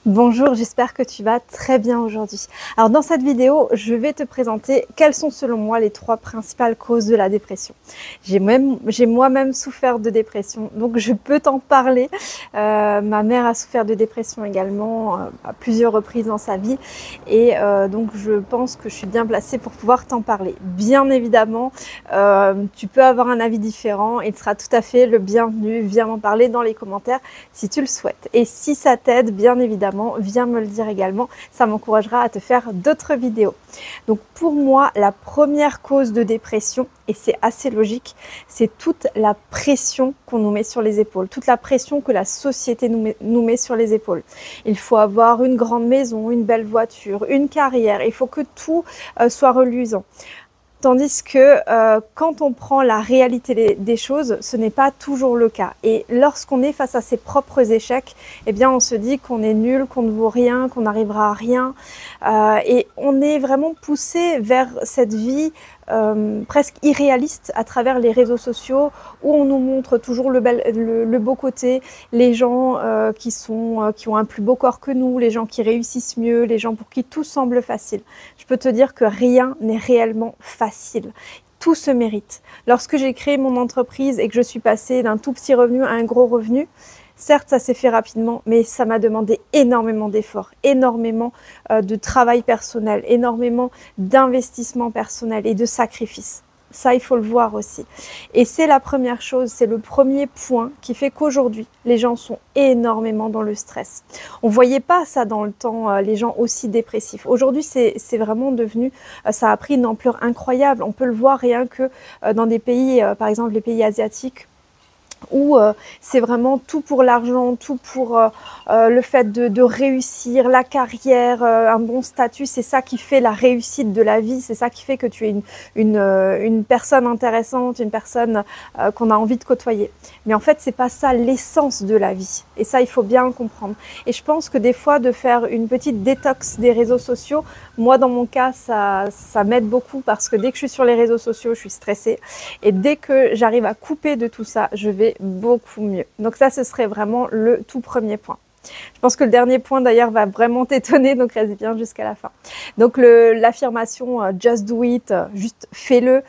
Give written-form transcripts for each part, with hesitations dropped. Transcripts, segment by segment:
Bonjour, j'espère que tu vas très bien aujourd'hui. Alors dans cette vidéo, je vais te présenter quelles sont selon moi les 3 principales causes de la dépression. J'ai moi-même souffert de dépression, donc je peux t'en parler. Ma mère a souffert de dépression également à plusieurs reprises dans sa vie et donc je pense que je suis bien placée pour pouvoir t'en parler. Bien évidemment, tu peux avoir un avis différent, il sera tout à fait le bienvenu. Viens m'en parler dans les commentaires si tu le souhaites. Et si ça t'aide, bien évidemment, viens me le dire également, ça m'encouragera à te faire d'autres vidéos. Donc pour moi, la première cause de dépression, et c'est assez logique, c'est toute la pression qu'on nous met sur les épaules, toute la pression que la société nous met sur les épaules. Il faut avoir une grande maison, une belle voiture, une carrière, il faut que tout soit reluisant. Tandis que quand on prend la réalité des choses, ce n'est pas toujours le cas. Et lorsqu'on est face à ses propres échecs, eh bien on se dit qu'on est nul, qu'on ne vaut rien, qu'on n'arrivera à rien. Et on est vraiment poussé vers cette vie presque irréaliste à travers les réseaux sociaux où on nous montre toujours le beau côté, les gens qui ont un plus beau corps que nous, les gens qui réussissent mieux, les gens pour qui tout semble facile. Je peux te dire que rien n'est réellement facile. Tout se mérite. Lorsque j'ai créé mon entreprise et que je suis passée d'un tout petit revenu à un gros revenu, certes, ça s'est fait rapidement, mais ça m'a demandé énormément d'efforts, énormément de travail personnel, énormément d'investissement personnel et de sacrifices. Ça, il faut le voir aussi. Et c'est la première chose, c'est le premier point qui fait qu'aujourd'hui, les gens sont énormément dans le stress. On ne voyait pas ça dans le temps, les gens aussi dépressifs. Aujourd'hui, c'est vraiment devenu, ça a pris une ampleur incroyable. On peut le voir rien que dans des pays, par exemple les pays asiatiques, où c'est vraiment tout pour l'argent, tout pour le fait de réussir, la carrière, un bon statut, c'est ça qui fait la réussite de la vie, c'est ça qui fait que tu es une personne intéressante, une personne qu'on a envie de côtoyer. Mais en fait, c'est pas ça l'essence de la vie. Et ça, il faut bien le comprendre. Et je pense que des fois, de faire une petite détox des réseaux sociaux, moi, dans mon cas, ça m'aide beaucoup parce que dès que je suis sur les réseaux sociaux, je suis stressée. Et dès que j'arrive à couper de tout ça, je vais beaucoup mieux. Donc ça, ce serait vraiment le tout premier point. Je pense que le dernier point d'ailleurs va vraiment t'étonner, donc reste bien jusqu'à la fin. Donc l'affirmation just do it, juste fais-le,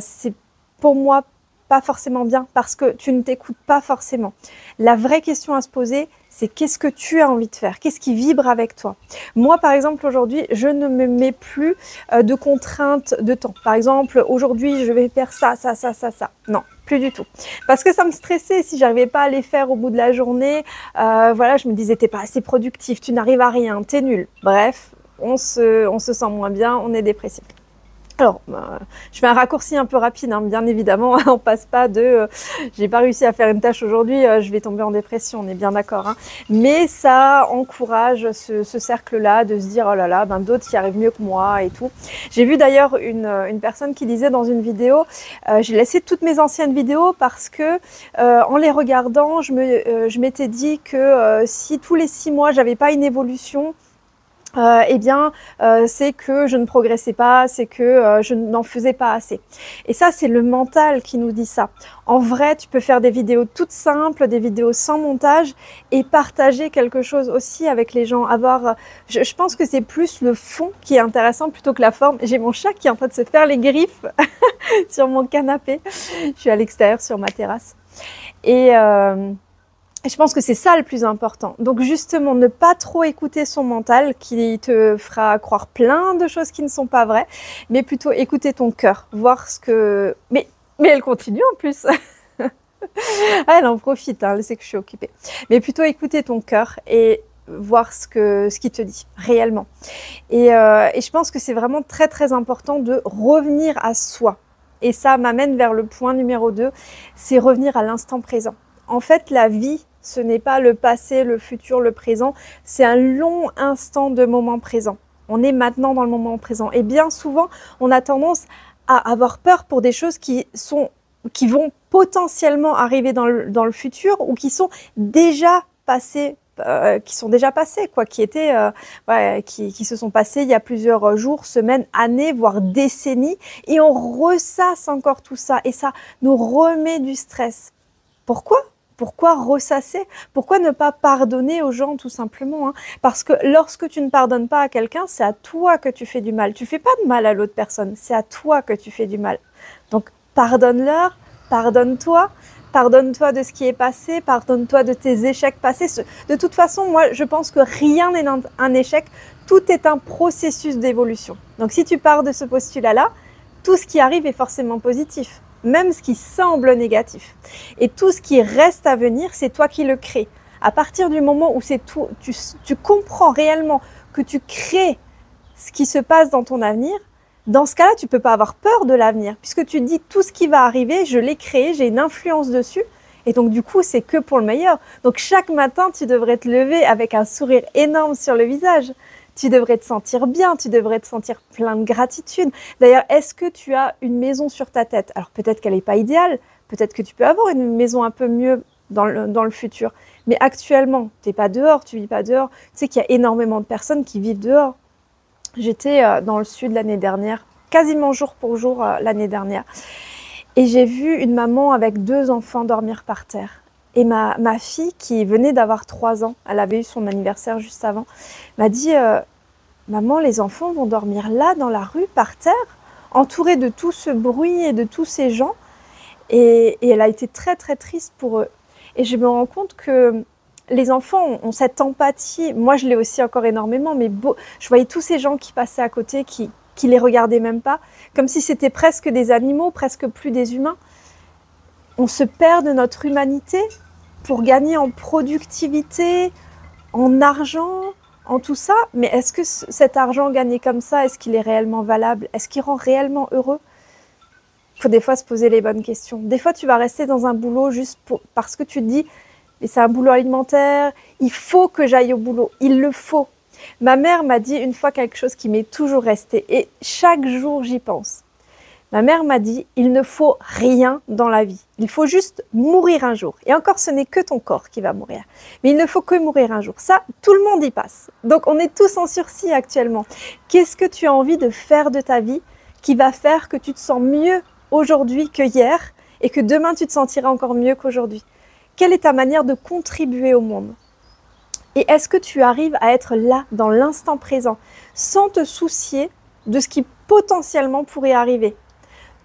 c'est pour moi pas forcément bien parce que tu ne t'écoutes pas forcément. La vraie question à se poser, c'est qu'est-ce que tu as envie de faire? Qu'est-ce qui vibre avec toi? Moi, par exemple, aujourd'hui, je ne me mets plus de contraintes de temps. Par exemple, aujourd'hui, je vais faire ça. Non, plus du tout. Parce que ça me stressait si j'arrivais pas à les faire au bout de la journée. Voilà, je me disais, t'es pas assez productif, tu n'arrives à rien, t'es nul. Bref, on se sent moins bien, on est dépressif. Alors, je fais un raccourci un peu rapide, hein, bien évidemment, on passe pas de j'ai pas réussi à faire une tâche aujourd'hui, je vais tomber en dépression, on est bien d'accord. Hein. Mais ça encourage ce cercle-là de se dire oh là là, ben d'autres y arrivent mieux que moi et tout. J'ai vu d'ailleurs une personne qui disait dans une vidéo, j'ai laissé toutes mes anciennes vidéos parce que en les regardant, je m'étais dit que si tous les 6 mois j'avais pas une évolution, eh bien, c'est que je ne progressais pas, c'est que je n'en faisais pas assez. Et ça, c'est le mental qui nous dit ça. En vrai, tu peux faire des vidéos toutes simples, des vidéos sans montage et partager quelque chose aussi avec les gens. Je pense que c'est plus le fond qui est intéressant plutôt que la forme. J'ai mon chat qui est en train de se faire les griffes sur mon canapé. Je suis à l'extérieur sur ma terrasse. Et je pense que c'est ça le plus important. Donc justement, ne pas trop écouter son mental qui te fera croire plein de choses qui ne sont pas vraies, mais plutôt écouter ton cœur, voir ce que... Mais elle continue en plus. Elle en profite, hein, elle sait que je suis occupée. Mais plutôt écouter ton cœur et voir ce qu'il te dit réellement. Et je pense que c'est vraiment très très important de revenir à soi. Et ça m'amène vers le point numéro 2, c'est revenir à l'instant présent. En fait, la vie, ce n'est pas le passé, le futur, le présent, c'est un long instant de moment présent. On est maintenant dans le moment présent. Et bien souvent, on a tendance à avoir peur pour des choses qui vont potentiellement arriver dans le futur ou qui sont déjà passées, quoi, qui se sont passées il y a plusieurs jours, semaines, années, voire décennies. Et on ressasse encore tout ça et ça nous remet du stress. Pourquoi ? Pourquoi ressasser? Pourquoi ne pas pardonner aux gens tout simplement, hein? Parce que lorsque tu ne pardonnes pas à quelqu'un, c'est à toi que tu fais du mal. Tu fais pas de mal à l'autre personne, c'est à toi que tu fais du mal. Donc pardonne-leur, pardonne-toi. Pardonne-toi de ce qui est passé, pardonne-toi de tes échecs passés. De toute façon, moi, je pense que rien n'est un échec, tout est un processus d'évolution. Donc si tu pars de ce postulat-là, tout ce qui arrive est forcément positif, même ce qui semble négatif. Et tout ce qui reste à venir, c'est toi qui le crées. À partir du moment où c'est tout, tu comprends réellement que tu crées ce qui se passe dans ton avenir, dans ce cas-là, tu ne peux pas avoir peur de l'avenir, puisque tu te dis tout ce qui va arriver, je l'ai créé, j'ai une influence dessus, et donc du coup, c'est que pour le meilleur. Donc chaque matin, tu devrais te lever avec un sourire énorme sur le visage. Tu devrais te sentir bien, tu devrais te sentir plein de gratitude. D'ailleurs, est-ce que tu as une maison sur ta tête? Alors peut-être qu'elle n'est pas idéale, peut-être que tu peux avoir une maison un peu mieux dans le futur. Mais actuellement, tu n'es pas dehors, tu ne vis pas dehors. Tu sais qu'il y a énormément de personnes qui vivent dehors. J'étais dans le sud l'année dernière, quasiment jour pour jour l'année dernière. Et j'ai vu une maman avec 2 enfants dormir par terre. Et ma fille, qui venait d'avoir 3 ans, elle avait eu son anniversaire juste avant, m'a dit « Maman, les enfants vont dormir là, dans la rue, par terre, entourés de tout ce bruit et de tous ces gens. » Et elle a été très très triste pour eux. Et je me rends compte que les enfants ont cette empathie. Moi, je l'ai aussi encore énormément, mais je voyais tous ces gens qui passaient à côté, qui les regardaient même pas, comme si c'était presque des animaux, presque plus des humains. On se perd de notre humanité pour gagner en productivité, en argent, en tout ça. Mais est-ce que cet argent gagné comme ça, est-ce qu'il est réellement valable? Est-ce qu'il rend réellement heureux? Il faut des fois se poser les bonnes questions. Des fois, tu vas rester dans un boulot juste parce que tu te dis « mais c'est un boulot alimentaire, il faut que j'aille au boulot, il le faut ». Ma mère m'a dit une fois quelque chose qui m'est toujours resté et chaque jour j'y pense. Ma mère m'a dit « il ne faut rien dans la vie, il faut juste mourir un jour ». Et encore, ce n'est que ton corps qui va mourir. Mais il ne faut que mourir un jour. Ça, tout le monde y passe. Donc, on est tous en sursis actuellement. Qu'est-ce que tu as envie de faire de ta vie qui va faire que tu te sens mieux aujourd'hui que hier et que demain, tu te sentiras encore mieux qu'aujourd'hui? Quelle est ta manière de contribuer au monde? Et est-ce que tu arrives à être là, dans l'instant présent, sans te soucier de ce qui potentiellement pourrait arriver,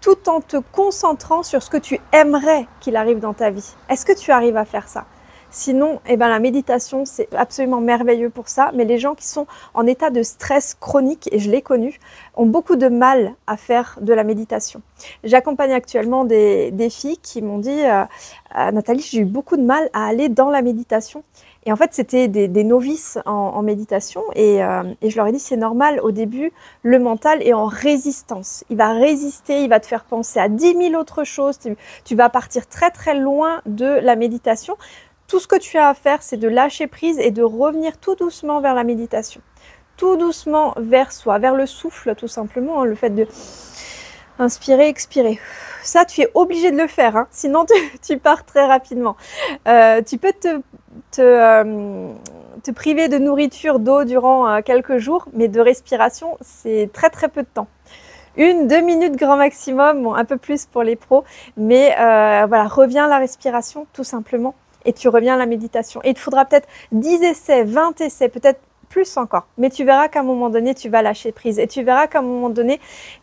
tout en te concentrant sur ce que tu aimerais qu'il arrive dans ta vie? Est-ce que tu arrives à faire ça? Sinon, eh ben, la méditation, c'est absolument merveilleux pour ça. Mais les gens qui sont en état de stress chronique, et je l'ai connu, ont beaucoup de mal à faire de la méditation. J'accompagne actuellement des filles qui m'ont dit Nathalie, j'ai eu beaucoup de mal à aller dans la méditation. Et en fait, c'était des novices en méditation et je leur ai dit c'est normal, au début, le mental est en résistance. Il va résister, il va te faire penser à 10 000 autres choses. Tu vas partir très très loin de la méditation. Tout ce que tu as à faire, c'est de lâcher prise et de revenir tout doucement vers la méditation. Tout doucement vers soi, vers le souffle tout simplement, hein, le fait de inspirer, expirer. Ça, tu es obligé de le faire, hein, sinon tu pars très rapidement. Tu peux te priver de nourriture, d'eau durant quelques jours, mais de respiration, c'est très très peu de temps. 1-2 minutes grand maximum, bon, un peu plus pour les pros, mais voilà, reviens à la respiration tout simplement et tu reviens à la méditation. Et il te faudra peut-être 10 essais, 20 essais, peut-être plus encore, mais tu verras qu'à un moment donné, tu vas lâcher prise et tu verras qu'à un moment donné,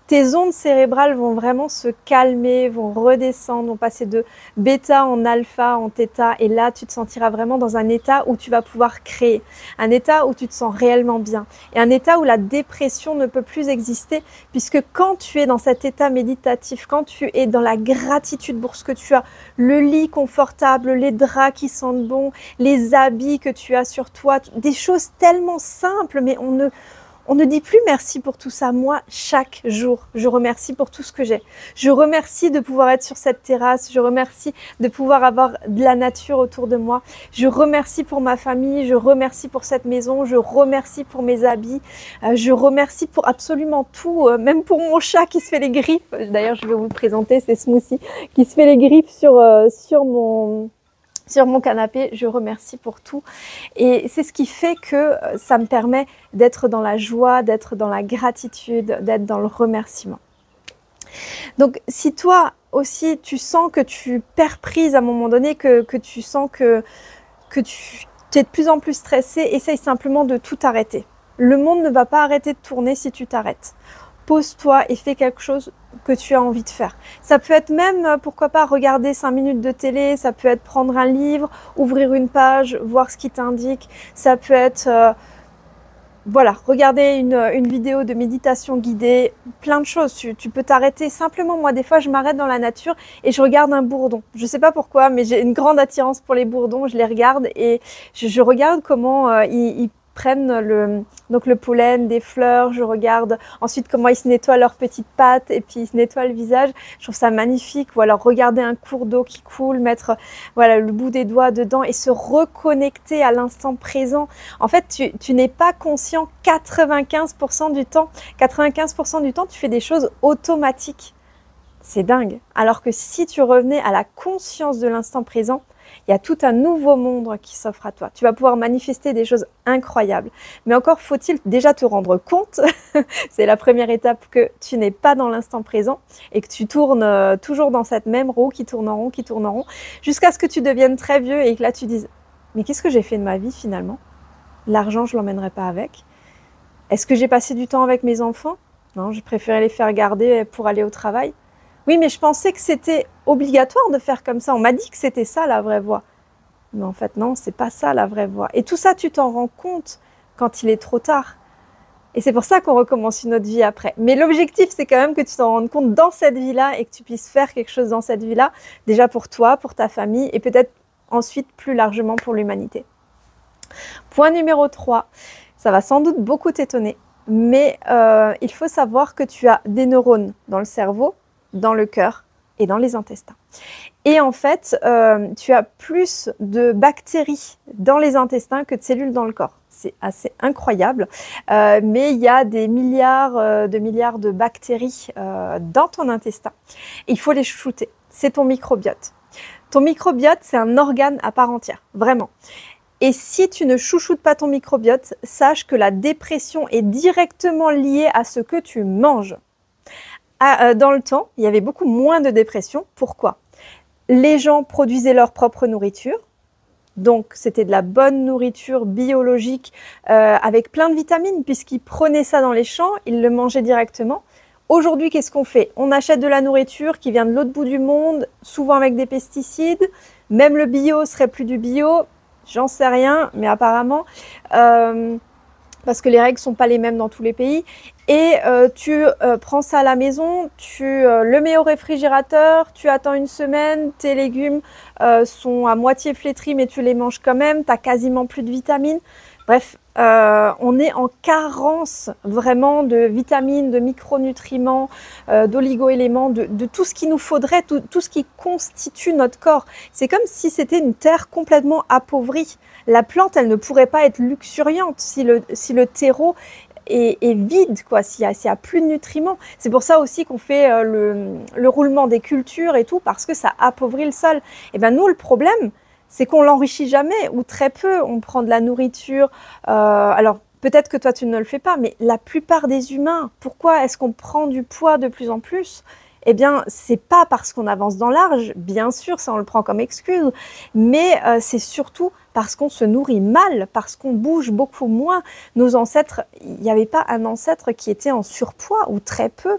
tes ondes cérébrales vont vraiment se calmer, vont redescendre, vont passer de bêta en alpha, en theta, et là, tu te sentiras vraiment dans un état où tu vas pouvoir créer, un état où tu te sens réellement bien, et un état où la dépression ne peut plus exister, puisque quand tu es dans cet état méditatif, quand tu es dans la gratitude pour ce que tu as, le lit confortable, les draps qui sentent bon, les habits que tu as sur toi, des choses tellement simples, mais on ne dit plus merci pour tout ça. Moi, chaque jour, je remercie pour tout ce que j'ai. Je remercie de pouvoir être sur cette terrasse. Je remercie de pouvoir avoir de la nature autour de moi. Je remercie pour ma famille. Je remercie pour cette maison. Je remercie pour mes habits. Je remercie pour absolument tout, même pour mon chat qui se fait les griffes. D'ailleurs, je vais vous le présenter, c'est Smoothie, qui se fait les griffes sur mon canapé. Je remercie pour tout et c'est ce qui fait que ça me permet d'être dans la joie, d'être dans la gratitude, d'être dans le remerciement. Donc, si toi aussi, tu sens que tu perds prise à un moment donné, que tu sens que tu es de plus en plus stressé, essaye simplement de tout arrêter. Le monde ne va pas arrêter de tourner si tu t'arrêtes. Pose-toi et fais quelque chose que tu as envie de faire. Ça peut être même, pourquoi pas, regarder 5 minutes de télé, ça peut être prendre un livre, ouvrir une page, voir ce qui t'indique, ça peut être... voilà, regarder une vidéo de méditation guidée, plein de choses. Tu peux t'arrêter simplement. Moi, des fois, je m'arrête dans la nature et je regarde un bourdon. Je sais pas pourquoi, mais j'ai une grande attirance pour les bourdons. Je les regarde et je regarde comment ils prennent le pollen des fleurs. Je regarde ensuite comment ils se nettoient leurs petites pattes et puis ils se nettoient le visage. Je trouve ça magnifique. Ou alors regarder un cours d'eau qui coule, mettre voilà le bout des doigts dedans et se reconnecter à l'instant présent. En fait, tu n'es pas conscient 95% du temps. 95% du temps, tu fais des choses automatiques. C'est dingue. Alors que si tu revenais à la conscience de l'instant présent, il y a tout un nouveau monde qui s'offre à toi. Tu vas pouvoir manifester des choses incroyables. Mais encore faut-il déjà te rendre compte, c'est la première étape, que tu n'es pas dans l'instant présent et que tu tournes toujours dans cette même roue qui tourne en rond, jusqu'à ce que tu deviennes très vieux et que là tu dises « Mais qu'est-ce que j'ai fait de ma vie finalement? L'argent, je ne l'emmènerai pas avec. Est-ce que j'ai passé du temps avec mes enfants? Non, j'ai préféré les faire garder pour aller au travail. Oui, mais je pensais que c'était obligatoire de faire comme ça. On m'a dit que c'était ça la vraie voie. Mais en fait, non, c'est pas ça la vraie voie. Et tout ça, tu t'en rends compte quand il est trop tard. Et c'est pour ça qu'on recommence une autre vie après. Mais l'objectif, c'est quand même que tu t'en rendes compte dans cette vie-là et que tu puisses faire quelque chose dans cette vie-là, déjà pour toi, pour ta famille et peut-être ensuite plus largement pour l'humanité. Point numéro 3, ça va sans doute beaucoup t'étonner, mais il faut savoir que tu as des neurones dans le cerveau, dans le cœur et dans les intestins. Et en fait, tu as plus de bactéries dans les intestins que de cellules dans le corps. C'est assez incroyable, mais il y a des milliards de bactéries dans ton intestin. Et il faut les chouchouter. C'est ton microbiote. Ton microbiote, c'est un organe à part entière, vraiment. Et si tu ne chouchoutes pas ton microbiote, sache que la dépression est directement liée à ce que tu manges. Dans le temps, il y avait beaucoup moins de dépression. Pourquoi? Les gens produisaient leur propre nourriture. Donc, c'était de la bonne nourriture biologique avec plein de vitamines puisqu'ils prenaient ça dans les champs, ils le mangeaient directement. Aujourd'hui, qu'est-ce qu'on fait? On achète de la nourriture qui vient de l'autre bout du monde, souvent avec des pesticides. Même le bio serait plus du bio. J'en sais rien, mais apparemment... parce que les règles sont pas les mêmes dans tous les pays. Et tu prends ça à la maison, tu le mets au réfrigérateur, tu attends une semaine, tes légumes sont à moitié flétris, mais tu les manges quand même, tu n'as quasiment plus de vitamines. Bref, on est en carence vraiment de vitamines, de micronutriments, d'oligo-éléments, de tout ce qu'il nous faudrait, tout ce qui constitue notre corps. C'est comme si c'était une terre complètement appauvrie. La plante, elle ne pourrait pas être luxuriante si le terreau est vide, quoi, s'il y a plus de nutriments. C'est pour ça aussi qu'on fait le roulement des cultures et tout, parce que ça appauvrit le sol. Et bien nous, le problème, c'est qu'on l'enrichit jamais ou très peu. On prend de la nourriture. Alors peut-être que toi tu ne le fais pas, mais la plupart des humains, pourquoi est-ce qu'on prend du poids de plus en plus? Eh bien, c'est pas parce qu'on avance dans l'âge, bien sûr, ça on le prend comme excuse, mais c'est surtout parce qu'on se nourrit mal, parce qu'on bouge beaucoup moins. Nos ancêtres, il n'y avait pas un ancêtre qui était en surpoids ou très peu.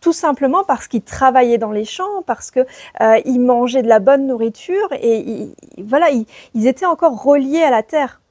Tout simplement parce qu'ils travaillaient dans les champs, parce qu'ils mangeaient de la bonne nourriture et voilà, ils étaient encore reliés à la terre.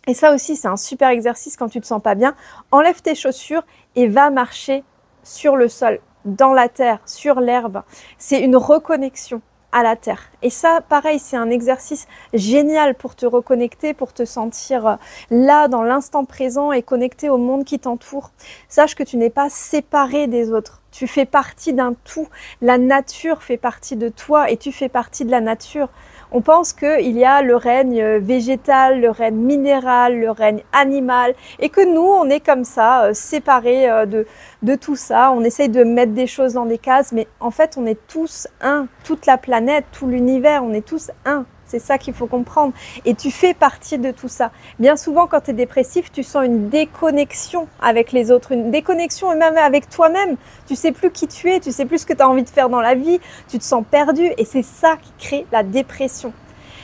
Et ça aussi, c'est un super exercice quand tu ne te sens pas bien. Enlève tes chaussures et va marcher sur le sol, dans la terre, sur l'herbe. C'est une reconnexion à la terre. Et ça, pareil, c'est un exercice génial pour te reconnecter, pour te sentir là, dans l'instant présent et connecté au monde qui t'entoure. Sache que tu n'es pas séparé des autres. Tu fais partie d'un tout. La nature fait partie de toi et tu fais partie de la nature. On pense qu'il y a le règne végétal, le règne minéral, le règne animal et que nous, on est comme ça, séparés de tout ça. On essaye de mettre des choses dans des cases, mais en fait, on est tous un. Toute la planète, tout l'univers, on est tous un. C'est ça qu'il faut comprendre. Et tu fais partie de tout ça. Bien souvent, quand tu es dépressif, tu sens une déconnexion avec les autres, une déconnexion même avec toi-même. Tu sais plus qui tu es, tu sais plus ce que tu as envie de faire dans la vie, tu te sens perdu et c'est ça qui crée la dépression.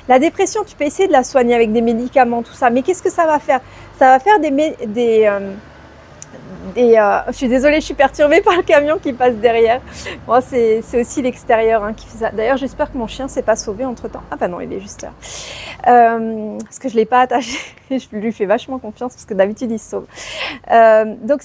La dépression, tu peux essayer de la soigner avec des médicaments, tout ça, mais qu'est-ce que ça va faire? Ça va faire je suis désolée, je suis perturbée par le camion qui passe derrière. Bon, c'est aussi l'extérieur hein, qui fait ça. D'ailleurs, j'espère que mon chien s'est pas sauvé entre-temps. Ah bah non, il est juste là. Parce que je ne l'ai pas attaché. Je lui fais vachement confiance parce que d'habitude, il se sauve. Donc,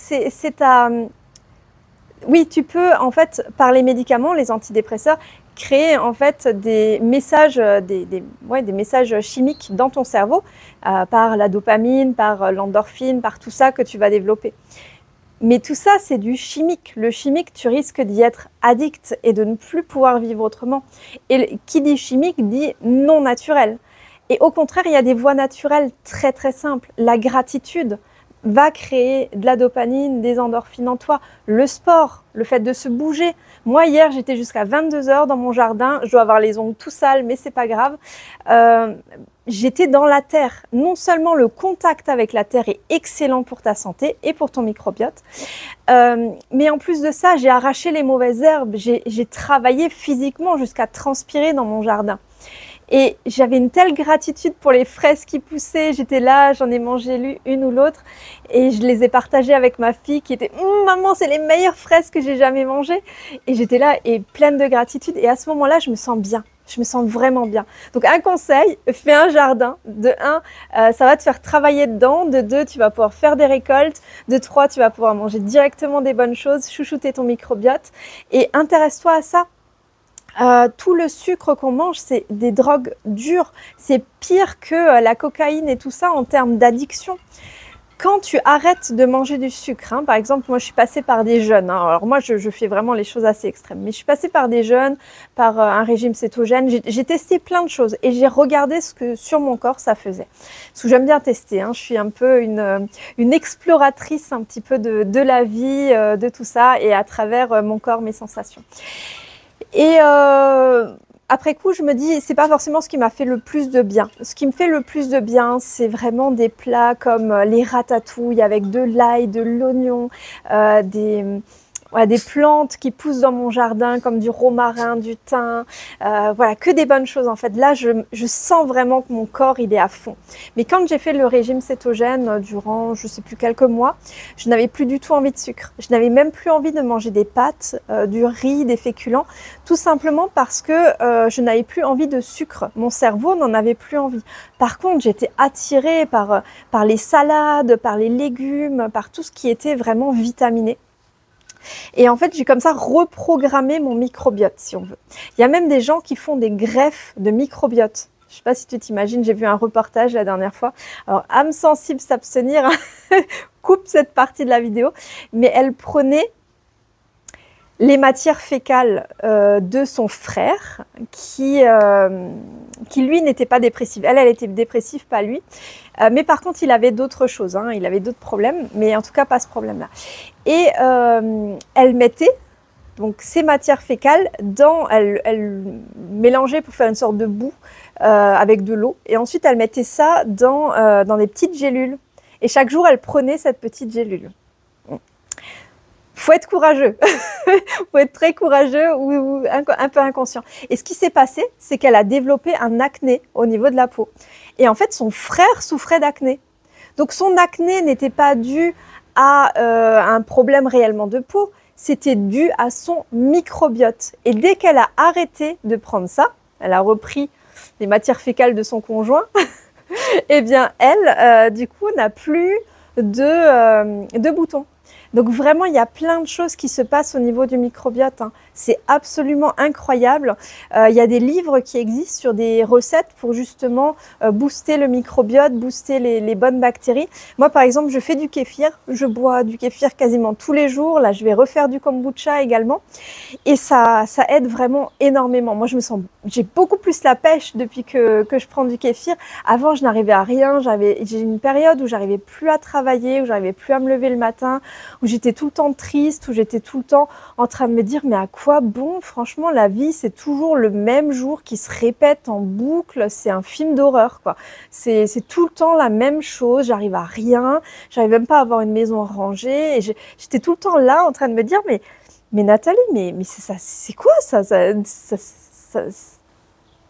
oui, tu peux, en fait, par les médicaments, les antidépresseurs, créer en fait des messages, des messages chimiques dans ton cerveau par la dopamine, par l'endorphine, par tout ça que tu vas développer. Mais tout ça, c'est du chimique. Le chimique, tu risques d'y être addict et de ne plus pouvoir vivre autrement. Et qui dit chimique dit non naturel. Et au contraire, il y a des voies naturelles très très simples. La gratitude va créer de la dopamine, des endorphines en toi. Le sport, le fait de se bouger. Moi, hier, j'étais jusqu'à 22 h dans mon jardin. Je dois avoir les ongles tout sales, mais c'est pas grave. J'étais dans la terre. Non seulement le contact avec la terre est excellent pour ta santé et pour ton microbiote, mais en plus de ça, j'ai arraché les mauvaises herbes. J'ai travaillé physiquement jusqu'à transpirer dans mon jardin. Et j'avais une telle gratitude pour les fraises qui poussaient. J'étais là, j'en ai mangé une ou l'autre et je les ai partagées avec ma fille qui était « Maman, c'est les meilleures fraises que j'ai jamais mangées !» Et j'étais là et pleine de gratitude. Et à ce moment-là, je me sens bien. Je me sens vraiment bien. Donc, un conseil, fais un jardin. De 1, ça va te faire travailler dedans. De 2, tu vas pouvoir faire des récoltes. De 3, tu vas pouvoir manger directement des bonnes choses, chouchouter ton microbiote. Et intéresse-toi à ça. Tout le sucre qu'on mange, c'est des drogues dures. C'est pire que la cocaïne et tout ça en termes d'addiction. Quand tu arrêtes de manger du sucre, hein, par exemple, moi je suis passée par des jeûnes. Hein, alors moi je fais vraiment les choses assez extrêmes, mais je suis passée par des jeûnes, par un régime cétogène. J'ai testé plein de choses et j'ai regardé ce que sur mon corps ça faisait. Parce que j'aime bien tester. Hein, je suis un peu une exploratrice un petit peu de la vie, de tout ça et à travers mon corps, mes sensations. Et après coup, je me dis, c'est pas forcément ce qui m'a fait le plus de bien. Ce qui me fait le plus de bien, c'est vraiment des plats comme les ratatouilles avec de l'ail, de l'oignon, des plantes qui poussent dans mon jardin comme du romarin, du thym, voilà, que des bonnes choses en fait. Là, je sens vraiment que mon corps, il est à fond. Mais quand j'ai fait le régime cétogène durant, je sais plus, quelques mois, je n'avais plus du tout envie de sucre. Je n'avais même plus envie de manger des pâtes, du riz, des féculents, tout simplement parce que je n'avais plus envie de sucre. Mon cerveau n'en avait plus envie. Par contre, j'étais attirée par les salades, par les légumes, par tout ce qui était vraiment vitaminé. Et en fait, j'ai comme ça reprogrammé mon microbiote, si on veut. Il y a même des gens qui font des greffes de microbiote. Je ne sais pas si tu t'imagines, j'ai vu un reportage la dernière fois. Alors, âme sensible s'abstenir, coupe cette partie de la vidéo. Mais elle prenait les matières fécales de son frère qui lui n'était pas dépressive. Elle était dépressive, pas lui. Mais par contre, il avait d'autres choses, hein. Il avait d'autres problèmes, mais en tout cas pas ce problème-là. Et elle mettait donc ces matières fécales elle mélangeait pour faire une sorte de boue avec de l'eau. Et ensuite, elle mettait ça dans des petites gélules. Et chaque jour, elle prenait cette petite gélule. Faut être courageux, faut être très courageux ou un peu inconscient. Et ce qui s'est passé, c'est qu'elle a développé un acné au niveau de la peau. Et en fait, son frère souffrait d'acné. Donc son acné n'était pas dû à un problème réellement de peau, c'était dû à son microbiote. Et dès qu'elle a arrêté de prendre ça, elle a repris les matières fécales de son conjoint, et bien elle, du coup, n'a plus de boutons. Donc vraiment, il y a plein de choses qui se passent au niveau du microbiote. Hein. C'est absolument incroyable. Il y a des livres qui existent sur des recettes pour justement booster le microbiote, booster les bonnes bactéries. Moi, par exemple, je fais du kéfir. Je bois du kéfir quasiment tous les jours. Là, je vais refaire du kombucha également. Et ça aide vraiment énormément. Moi, j'ai beaucoup plus la pêche depuis que je prends du kéfir. Avant, je n'arrivais à rien. J'ai une période où j'arrivais plus à travailler, où j'arrivais plus à me lever le matin, où j'étais tout le temps triste, où j'étais tout le temps en train de me dire mais à quoi quoi bon? Franchement, la vie, c'est toujours le même jour qui se répète en boucle. C'est un film d'horreur, quoi. C'est tout le temps la même chose. J'arrive à rien. J'arrive même pas à avoir une maison rangée. Et j'étais tout le temps là en train de me dire, mais Nathalie, mais c'est ça, c'est quoi ça,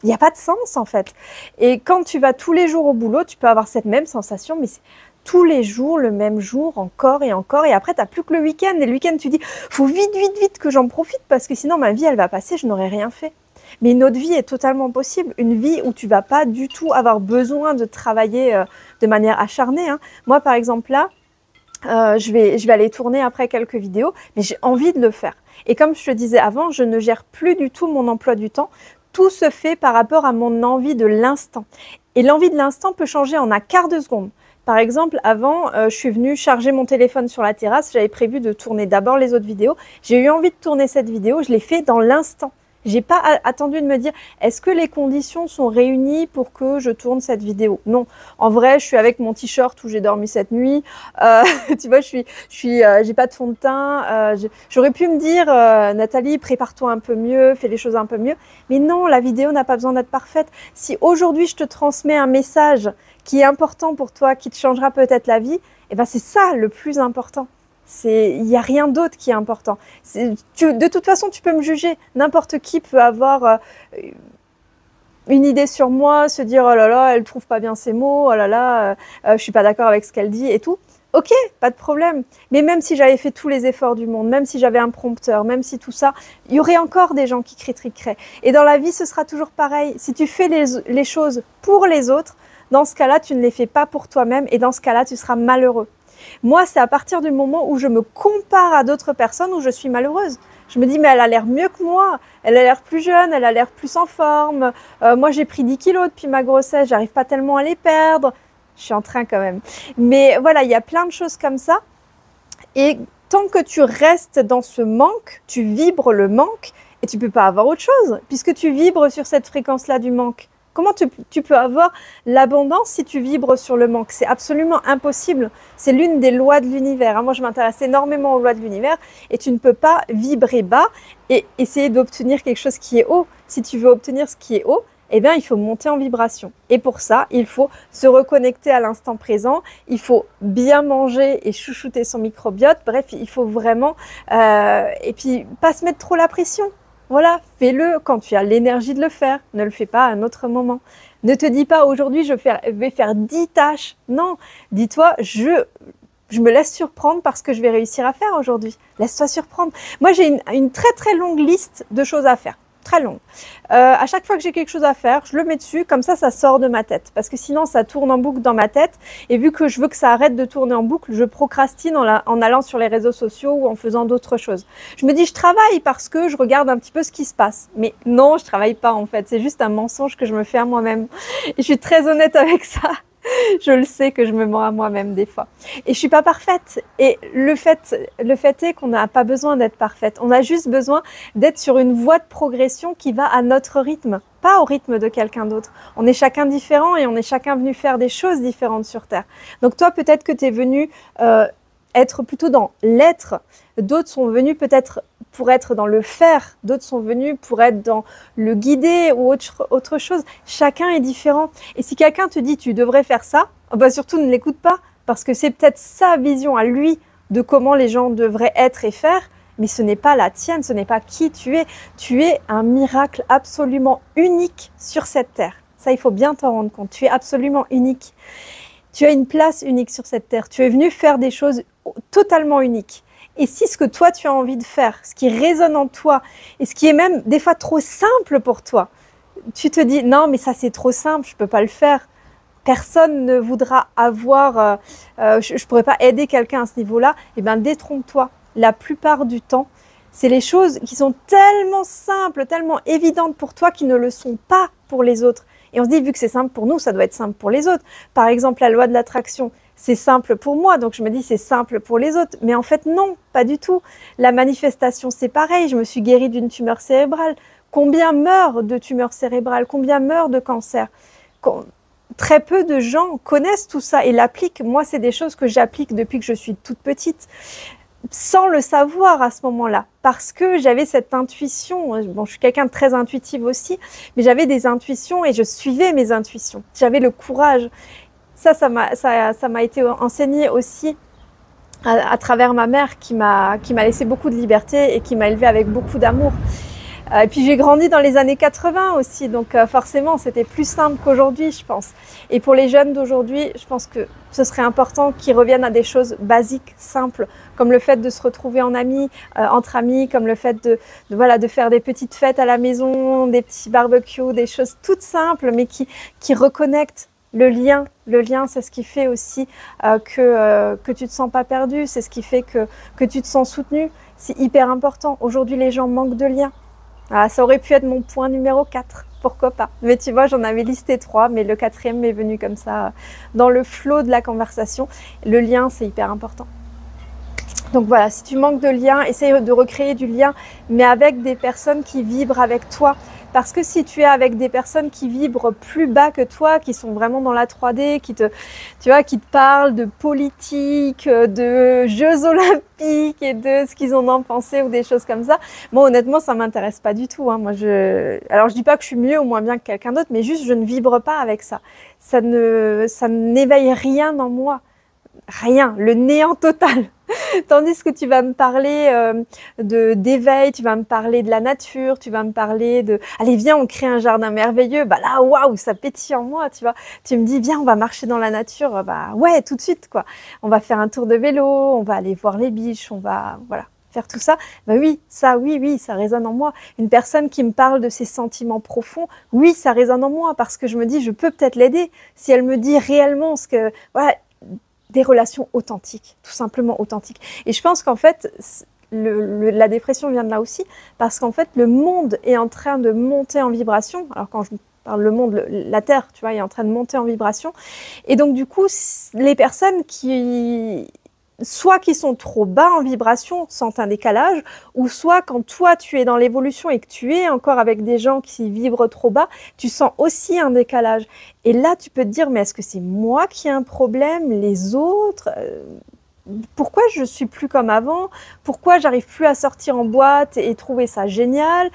il n'y a pas de sens en fait. Et quand tu vas tous les jours au boulot, tu peux avoir cette même sensation, mais c'est tous les jours, le même jour, encore et encore. Et après, tu n'as plus que le week-end. Et le week-end, tu dis, faut vite, vite, vite que j'en profite parce que sinon ma vie, elle va passer, je n'aurai rien fait. Mais une autre vie est totalement possible. Une vie où tu vas pas du tout avoir besoin de travailler de manière acharnée, hein. Moi, par exemple, là, je vais aller tourner après quelques vidéos, mais j'ai envie de le faire. Et comme je te disais avant, je ne gère plus du tout mon emploi du temps. Tout se fait par rapport à mon envie de l'instant. Et l'envie de l'instant peut changer en un quart de seconde. Par exemple, avant, je suis venue charger mon téléphone sur la terrasse. J'avais prévu de tourner d'abord les autres vidéos. J'ai eu envie de tourner cette vidéo. Je l'ai fait dans l'instant. J'ai pas attendu de me dire, est-ce que les conditions sont réunies pour que je tourne cette vidéo? Non. En vrai, je suis avec mon t-shirt où j'ai dormi cette nuit. Tu vois, j'ai pas de fond de teint. J'aurais pu me dire, Nathalie, prépare-toi un peu mieux, fais les choses un peu mieux. Mais non, la vidéo n'a pas besoin d'être parfaite. Si aujourd'hui je te transmets un message qui est important pour toi, qui te changera peut-être la vie, eh ben c'est ça le plus important. Il n'y a rien d'autre qui est important. De toute façon, tu peux me juger. N'importe qui peut avoir une idée sur moi, se dire « Oh là là, elle trouve pas bien ses mots, oh là là, je suis pas d'accord avec ce qu'elle dit et tout ». Ok, pas de problème. Mais même si j'avais fait tous les efforts du monde, même si j'avais un prompteur, même si tout ça, il y aurait encore des gens qui critiqueraient. Et dans la vie, ce sera toujours pareil. Si tu fais les choses pour les autres, dans ce cas-là, tu ne les fais pas pour toi-même et dans ce cas-là, tu seras malheureux. Moi, c'est à partir du moment où je me compare à d'autres personnes où je suis malheureuse. Je me dis, mais elle a l'air mieux que moi, elle a l'air plus jeune, elle a l'air plus en forme. Moi, j'ai pris 10 kilos depuis ma grossesse, j'arrive pas tellement à les perdre. Je suis en train quand même. Mais voilà, il y a plein de choses comme ça. Et tant que tu restes dans ce manque, tu vibres le manque et tu peux pas avoir autre chose puisque tu vibres sur cette fréquence-là du manque. Comment tu peux avoir l'abondance si tu vibres sur le manque? C'est absolument impossible. C'est l'une des lois de l'univers. Moi, je m'intéresse énormément aux lois de l'univers et tu ne peux pas vibrer bas et essayer d'obtenir quelque chose qui est haut. Si tu veux obtenir ce qui est haut, eh bien, il faut monter en vibration. Et pour ça, il faut se reconnecter à l'instant présent. Il faut bien manger et chouchouter son microbiote. Bref, il faut vraiment... et puis, pas se mettre trop la pression. Voilà, fais-le quand tu as l'énergie de le faire. Ne le fais pas à un autre moment. Ne te dis pas aujourd'hui je vais faire 10 tâches. Non, dis-toi je me laisse surprendre par ce que je vais réussir à faire aujourd'hui. Laisse-toi surprendre. Moi j'ai une très très longue liste de choses à faire. Très longue. À chaque fois que j'ai quelque chose à faire, je le mets dessus, comme ça sort de ma tête. Parce que sinon, ça tourne en boucle dans ma tête. Et vu que je veux que ça arrête de tourner en boucle, je procrastine en allant sur les réseaux sociaux ou en faisant d'autres choses. Je me dis, je travaille parce que je regarde un petit peu ce qui se passe. Mais non, je travaille pas en fait. C'est juste un mensonge que je me fais à moi-même. Et je suis très honnête avec ça. Je le sais que je me mens à moi-même des fois. Et je suis pas parfaite. Et le fait est qu'on n'a pas besoin d'être parfaite. On a juste besoin d'être sur une voie de progression qui va à notre rythme, pas au rythme de quelqu'un d'autre. On est chacun différent et on est chacun venu faire des choses différentes sur Terre. Donc toi, peut-être que tu es venu être plutôt dans l'être. D'autres sont venus peut-être pour être dans le faire, d'autres sont venus pour être dans le guider ou autre chose. Chacun est différent. Et si quelqu'un te dit tu devrais faire ça, bah surtout ne l'écoute pas parce que c'est peut-être sa vision à lui de comment les gens devraient être et faire, mais ce n'est pas la tienne, ce n'est pas qui tu es. Tu es un miracle absolument unique sur cette terre. Ça, il faut bien t'en rendre compte. Tu es absolument unique. Tu as une place unique sur cette terre. Tu es venu faire des choses totalement uniques. Et si ce que toi tu as envie de faire, ce qui résonne en toi, et ce qui est même des fois trop simple pour toi, tu te dis non mais ça c'est trop simple, je ne peux pas le faire. Personne ne voudra avoir, je ne pourrais pas aider quelqu'un à ce niveau-là. Eh bien détrompe-toi. La plupart du temps, c'est les choses qui sont tellement simples, tellement évidentes pour toi qui ne le sont pas pour les autres. Et on se dit vu que c'est simple pour nous, ça doit être simple pour les autres. Par exemple la loi de l'attraction. C'est simple pour moi, donc je me dis c'est simple pour les autres. Mais en fait, non, pas du tout. La manifestation, c'est pareil. Je me suis guérie d'une tumeur cérébrale. Combien meurent de tumeurs cérébrales? Combien meurent de cancer? Très peu de gens connaissent tout ça et l'appliquent. Moi, c'est des choses que j'applique depuis que je suis toute petite. sans le savoir à ce moment-là, parce que j'avais cette intuition. Bon, je suis quelqu'un de très intuitive aussi, mais j'avais des intuitions et je suivais mes intuitions. J'avais le courage. Ça m'a été enseigné aussi à travers ma mère qui m'a laissé beaucoup de liberté et qui m'a élevée avec beaucoup d'amour. Et puis j'ai grandi dans les années 80 aussi, donc forcément c'était plus simple qu'aujourd'hui, je pense. Et pour les jeunes d'aujourd'hui, je pense que ce serait important qu'ils reviennent à des choses basiques, simples, comme le fait de se retrouver en amis, entre amis, comme le fait de faire des petites fêtes à la maison, des petits barbecues, des choses toutes simples, mais qui reconnectent le lien. Le lien, c'est ce qui fait aussi que tu te sens pas perdu, c'est ce qui fait que tu te sens soutenu. C'est hyper important. Aujourd'hui, les gens manquent de liens. Ah, ça aurait pu être mon point numéro 4, pourquoi pas. Mais tu vois, j'en avais listé 3, mais le 4e m'est venu comme ça, dans le flot de la conversation. Le lien, c'est hyper important. Donc voilà, si tu manques de lien, essaye de recréer du lien, mais avec des personnes qui vibrent avec toi. Parce que si tu es avec des personnes qui vibrent plus bas que toi, qui sont vraiment dans la 3D, qui te parlent de politique, de Jeux Olympiques et de ce qu'ils en ont pensé ou des choses comme ça, moi honnêtement ça m'intéresse pas du tout. Hein. Alors je dis pas que je suis mieux ou moins bien que quelqu'un d'autre, mais juste je ne vibre pas avec ça. Ça n'éveille rien en moi. Rien, le néant total. Tandis que tu vas me parler d'éveil, tu vas me parler de la nature, tu vas me parler de « Allez, viens, on crée un jardin merveilleux ». Bah là, waouh, ça pétille en moi, tu vois. Tu me dis « Viens, on va marcher dans la nature ». Bah ouais, tout de suite, quoi. On va faire un tour de vélo, on va aller voir les biches, on va, voilà, faire tout ça. Bah oui, ça résonne en moi. Une personne qui me parle de ses sentiments profonds, oui, ça résonne en moi parce que je me dis « Je peux peut-être l'aider ». Si elle me dit réellement ce que... Voilà, des relations authentiques, tout simplement authentiques. Et je pense qu'en fait, la dépression vient de là aussi, parce qu'en fait, le monde est en train de monter en vibration. Alors quand je parle le monde, la Terre, tu vois, est en train de monter en vibration. Et donc du coup, les personnes soit qui sont trop bas en vibration, sentent un décalage, ou soit quand toi tu es dans l'évolution et que tu es encore avec des gens qui vibrent trop bas, tu sens aussi un décalage. Et là tu peux te dire, mais est-ce que c'est moi qui ai un problème, les autres pourquoi je suis plus comme avant? Pourquoi j'arrive plus à sortir en boîte et trouver ça génial?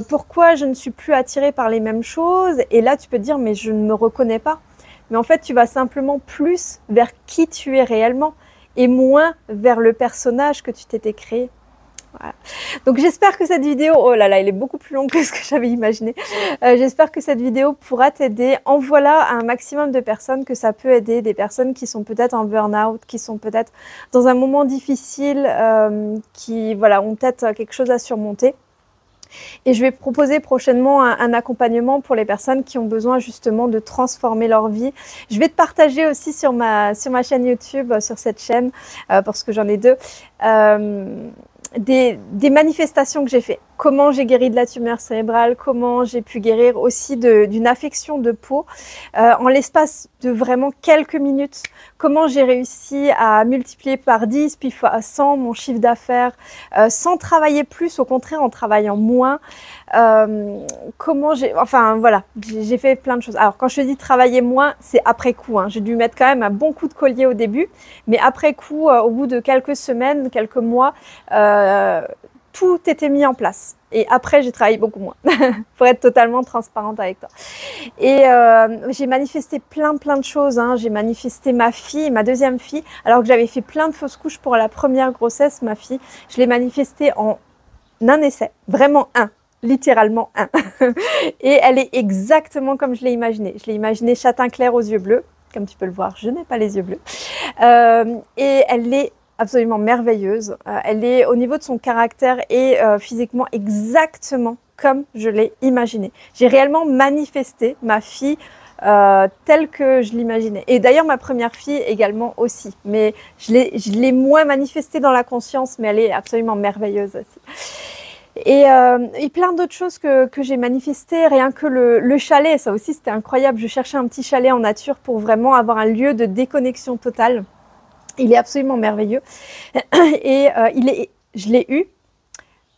Pourquoi je ne suis plus attirée par les mêmes choses? Et là tu peux te dire, mais je ne me reconnais pas. Mais en fait tu vas simplement plus vers qui tu es réellement et moins vers le personnage que tu t'étais créé. Voilà. Donc j'espère que cette vidéo, oh là là, elle est beaucoup plus longue que ce que j'avais imaginé. J'espère que cette vidéo pourra t'aider. Envoie-la à un maximum de personnes que ça peut aider, des personnes qui sont peut-être en burn-out, qui sont peut-être dans un moment difficile, qui voilà, ont peut-être quelque chose à surmonter. Et je vais proposer prochainement un accompagnement pour les personnes qui ont besoin justement de transformer leur vie. Je vais te partager aussi sur ma chaîne YouTube, sur cette chaîne, parce que j'en ai 2, des manifestations que j'ai fait. Comment j'ai guéri de la tumeur cérébrale, comment j'ai pu guérir aussi d'une affection de peau en l'espace de vraiment quelques minutes. Comment j'ai réussi à multiplier par 10 puis fois 100 mon chiffre d'affaires sans travailler plus, au contraire en travaillant moins. Enfin voilà, j'ai fait plein de choses. Alors quand je te dis travailler moins, c'est après coup. Hein. J'ai dû mettre quand même un bon coup de collier au début, mais après coup, au bout de quelques semaines, quelques mois, tout était mis en place. Et après, j'ai travaillé beaucoup moins, pour être totalement transparente avec toi. Et j'ai manifesté plein de choses. Hein. J'ai manifesté ma fille, ma deuxième fille, alors que j'avais fait plein de fausses couches pour la première grossesse, ma fille. Je l'ai manifestée en un essai, vraiment un. Littéralement un. Et elle est exactement comme je l'ai imaginée. Je l'ai imaginée châtain clair aux yeux bleus. Comme tu peux le voir, je n'ai pas les yeux bleus. Et elle est absolument merveilleuse. Elle est au niveau de son caractère et physiquement exactement comme je l'ai imaginé. J'ai réellement manifesté ma fille telle que je l'imaginais. Et d'ailleurs, ma première fille également aussi. Mais je l'ai moins manifestée dans la conscience, mais elle est absolument merveilleuse aussi. Et plein d'autres choses que j'ai manifestées, rien que le chalet, ça aussi c'était incroyable. Je cherchais un petit chalet en nature pour vraiment avoir un lieu de déconnexion totale. Il est absolument merveilleux. Et je l'ai eu.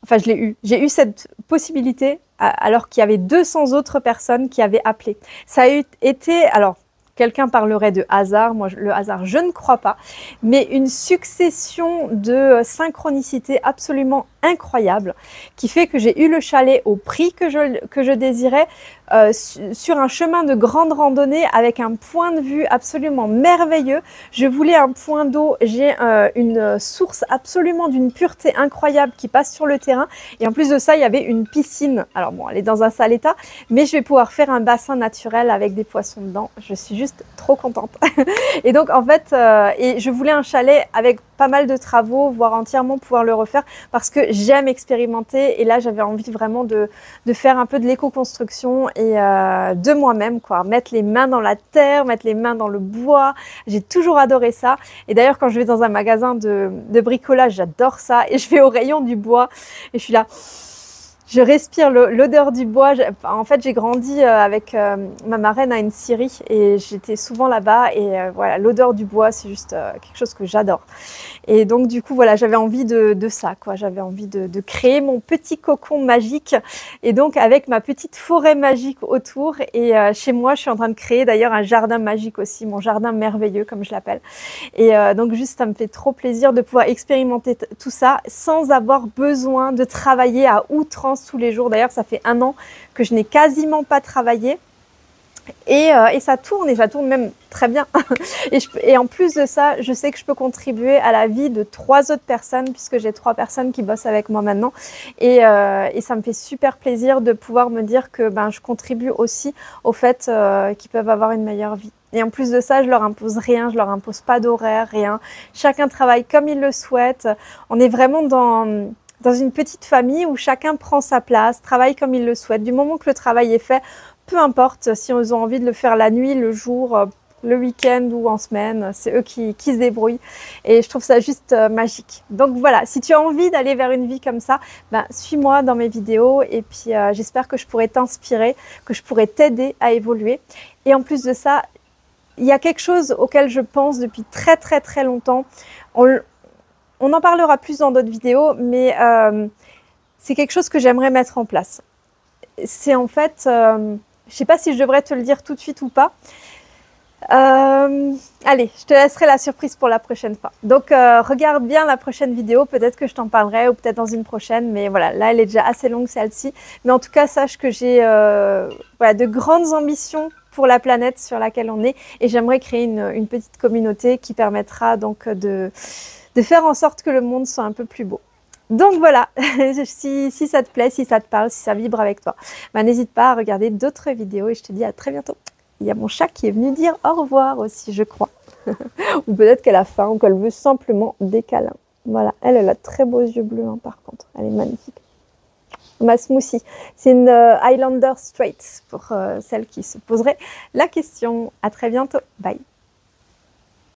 Enfin, j'ai eu cette possibilité alors qu'il y avait 200 autres personnes qui avaient appelé. Ça a été, alors, quelqu'un parlerait de hasard. Moi, le hasard, je ne crois pas. Mais une succession de synchronicités absolument incroyable qui fait que j'ai eu le chalet au prix que je désirais, sur un chemin de grande randonnée avec un point de vue absolument merveilleux. Je voulais un point d'eau, j'ai une source absolument d'une pureté incroyable qui passe sur le terrain et en plus de ça il y avait une piscine. Alors bon, elle est dans un sale état, mais je vais pouvoir faire un bassin naturel avec des poissons dedans. Je suis juste trop contente. Et donc en fait, et je voulais un chalet avec pas mal de travaux, voire entièrement pouvoir le refaire parce que j'aime expérimenter et là j'avais envie vraiment de faire un peu de l'éco-construction et de moi-même, quoi, mettre les mains dans la terre, mettre les mains dans le bois. J'ai toujours adoré ça et d'ailleurs quand je vais dans un magasin de bricolage, j'adore ça et je vais au rayon du bois et je suis là. Je respire l'odeur du bois. En fait, j'ai grandi avec ma marraine à une scierie et j'étais souvent là-bas. Et voilà, l'odeur du bois, c'est juste quelque chose que j'adore. Et donc, du coup, voilà, j'avais envie de ça, quoi. J'avais envie de créer mon petit cocon magique. Et donc, avec ma petite forêt magique autour. Et chez moi, je suis en train de créer d'ailleurs un jardin magique aussi, mon jardin merveilleux, comme je l'appelle. Et donc, juste, ça me fait trop plaisir de pouvoir expérimenter tout ça sans avoir besoin de travailler à outrance tous les jours. D'ailleurs, ça fait 1 an que je n'ai quasiment pas travaillé et ça tourne même très bien. Et en plus de ça, je sais que je peux contribuer à la vie de 3 autres personnes puisque j'ai 3 personnes qui bossent avec moi maintenant et ça me fait super plaisir de pouvoir me dire que je contribue aussi au fait qu'ils peuvent avoir une meilleure vie. Et en plus de ça, je leur impose rien, je leur impose pas d'horaire, rien. Chacun travaille comme il le souhaite. On est vraiment dans une petite famille où chacun prend sa place, travaille comme il le souhaite. Du moment que le travail est fait, peu importe si ils ont envie de le faire la nuit, le jour, le week-end ou en semaine, c'est eux qui se débrouillent. Et je trouve ça juste magique. Donc voilà, si tu as envie d'aller vers une vie comme ça, suis-moi dans mes vidéos et puis j'espère que je pourrai t'inspirer, que je pourrai t'aider à évoluer. Et en plus de ça, il y a quelque chose auquel je pense depuis très très très longtemps. On en parlera plus dans d'autres vidéos, mais c'est quelque chose que j'aimerais mettre en place. C'est en fait, je ne sais pas si je devrais te le dire tout de suite ou pas. Allez, je te laisserai la surprise pour la prochaine fois. Donc, regarde bien la prochaine vidéo. Peut-être que je t'en parlerai ou peut-être dans une prochaine. Mais voilà, là, elle est déjà assez longue celle-ci. Mais en tout cas, sache que j'ai voilà, de grandes ambitions pour la planète sur laquelle on est. Et j'aimerais créer une petite communauté qui permettra donc de faire en sorte que le monde soit un peu plus beau. Donc voilà, si ça te plaît, si ça te parle, si ça vibre avec toi, n'hésite pas à regarder d'autres vidéos et je te dis à très bientôt. Il y a mon chat qui est venu dire au revoir aussi, je crois. Ou peut-être qu'elle a faim ou qu'elle veut simplement des câlins. Voilà, elle a de très beaux yeux bleus par contre, elle est magnifique. Ma smoothie, c'est une Highlander Straight pour celles qui se poseraient la question. À très bientôt, bye.